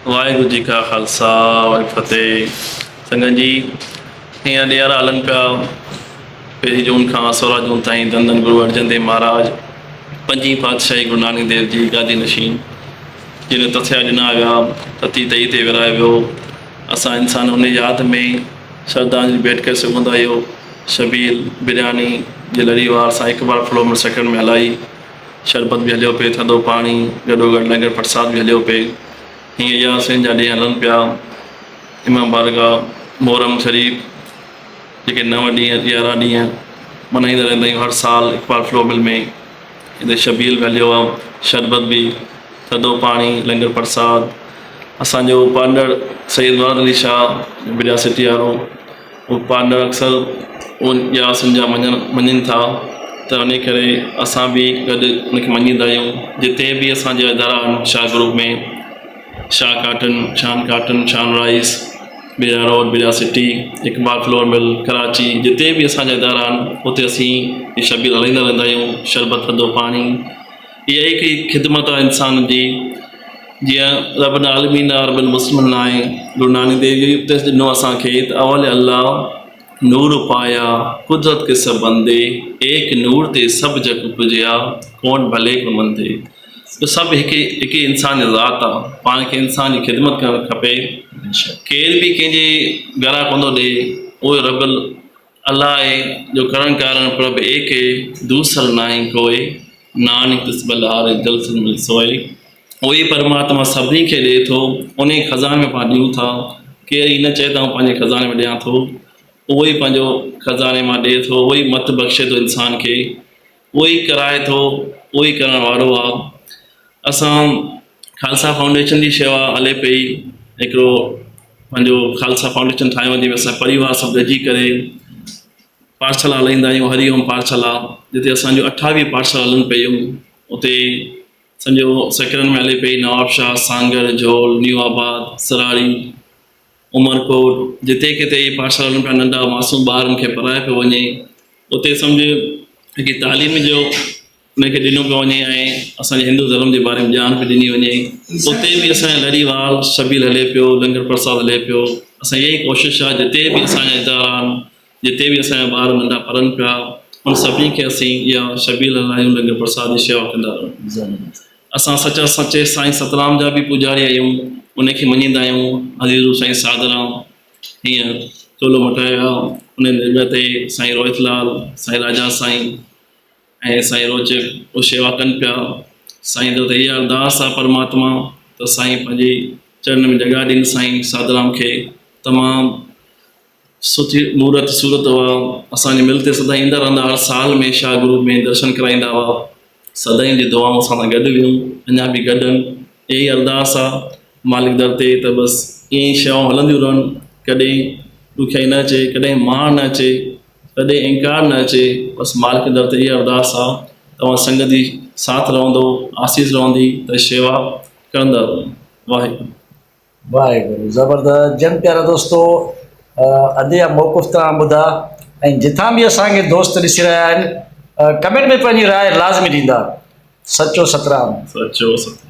वाहिगुरु जी का खालसा वाहिगुरु फतेह। संगत जी हींअर ॾियारा हलनि पिया। 1 जून खां 16 जून ताईं धन धन गुरु अर्जन देव महाराज 5वीं पातशाही गुरु नानक देव जी गादी नशीन जिन तथिया ॾिना विया तती तई ते विराए वियो। असां इंसान उन यादि में श्रद्धांजलि भेंट करे सघंदा आहियो। शबील बिरयानी जे लड़ीवार सां इकबाल फ्लो में सेकंड में हलाई, शरबत भी हलियो पे, थधो पाणी गॾोगॾु लंगर प्रसाद भी हलियो पे। हीअं यासीन जा ॾींहं हलनि पिया। इमाम बारगाह मोहरम शरीफ़ जेके 9 ॾींहं 11 ॾींहं मल्हाईंदा रहंदा आहियूं हर साल इकबाल फ्लो मिल में। हिते शबील भी हलियो आहे, शरबत भी, थधो पाणी, लंगर प्रसाद। असांजो पार्टनर सईद मुराद अली शाह बिजा सिटी वारो, उहो पार्टनर अक्सर उन यासिन जा मञनि था, त उन करे असां बि गॾु उनखे मञींदा आहियूं। जिते बि असांजा इदारा आहिनि शाह ग्रुप में, शाह काटन, शान काटन, शान राइस, बिजा रोड, बिजा city, Iqbal flour mill, Karachi, जिते बि असांजा इदारा आहिनि उते असीं इहे शबील हलाईंदा रहंदा आहियूं। शरबत, थधो पाणी, इहा हिकु ख़िदमत आहे इंसान जी। जीअं रब आलमीन रब मुस्लिम आहे, गुरु नानक देव जी उपदेश ॾिनो असांखे त अवल अल्लाह नूर पाया कुदरत के सब बंदे, एक नूर ते सभु जग पुजिया, कौन भले को मंदे। तो सभु हिकु इंसान जी ज़ात आहे। पाण खे इंसान जी ख़िदमत करणु खपे। केर बि कंहिंजे घरां कोन थो ॾिए, उहो रब अल्लाह आहे जो करण कारण प्रभ एक दूसर नाहे कोई, नानक तिस्बलहार जलसन मिल सोए। उहो ई परमात्मा सभिनी खे ॾिए थो, उन ई खज़ाने में पाण ॾियूं था। केर ई न चए त पंहिंजे खज़ाने में ॾियां थो, उहो ई पंहिंजो खज़ाने मां ॾिए थो, उहो ई मत बख़्शे थो इंसान खे, उहो ई कराए थो, उहो ई करण वारो आहे। असां खालसा फाउंडेशन जी शेवा हले पई। हिकिड़ो पंहिंजो खालसा फाउंडेशन ठाहियो, जंहिंमें असां परिवार सभु गॾिजी करे पाठशाला हलाईंदा आहियूं। हरिओम पाठशाला, जिते असांजूं 28 पाठशाला हलनि पियूं। उते सम्झो सेक्टरनि में हले पई नवाबशाह, सांगर, झोल, न्यू आबाद, सराड़ी, उमरकोट, जिते किथे पाठशाला हलनि पिया। नंढा मासूम ॿारनि खे पढ़ाए पियो वञे। उते सम्झ हिकु तालीम जो उनखे ॾिनो पियो वञे ऐं असांजे हिंदू धर्म जे बारे में ॼाण बि ॾिनी वञे। उते बि असांजे लड़ीवार शबील हले पियो, लंगर प्रसाद हले पियो। असां इहा ई कोशिशि आहे, जिते बि असांजा इदारा आहिनि, जिते बि असांजा ॿार नंढा पढ़नि पिया, उन सभिनी खे असीं इहा शबील हलायूं, लंगर प्रसाद जी शेवा कंदा रहूं। असां सचे साईं सतराम जा बि पुॼारी आहियूं, उनखे मञींदा आहियूं। हज़ीर साईं साधराम हीअं चोलो मटाया, उन जॻह ते साईं रोहितलाल, साईं राजा साईं ऐं साईं रोज उहे शेवा कनि पिया। साईं जो त इहा अरदास आहे परमात्मा त साईं पंहिंजी चरण में जॻह ॾिनी साईं साधराम खे। तमामु सुठी मूर्त सूरत हुआ। असांजे मिल ते सदाईं ईंदा रहंदा, हर साल में शाह ग्रुप में दर्शन कराईंदा हुआ। सदाईं जी दुआऊं असां सां गॾु हुयूं, अञा बि गॾु आहिनि। इहा ई अरदास आहे मालिक दर ते त बसि ईअं ई शेवाऊं हलंदियूं रहनि। कॾहिं ॾुखियाई न अचे, कॾहिं मार न अचे, कॾहिं इंकार न अचे। बसि मालिक दर ते इहा अरदास आहे, तव्हां संगत जी साथ रहंदो, आसीस रहंदी त शेवा कंदा रहो। वाहिगुरु वाहिगुरु। ज़बरदस्त। जन प्यारा दोस्तो, अॼु जा मौक़ुफ़ तव्हां ॿुधा ऐं जिथां बि असांखे दोस्त ॾिसी रहिया आहिनि, कमेंट में पंहिंजी राय लाज़मी ॾींदा। सचो सतराम। सचो सतराम।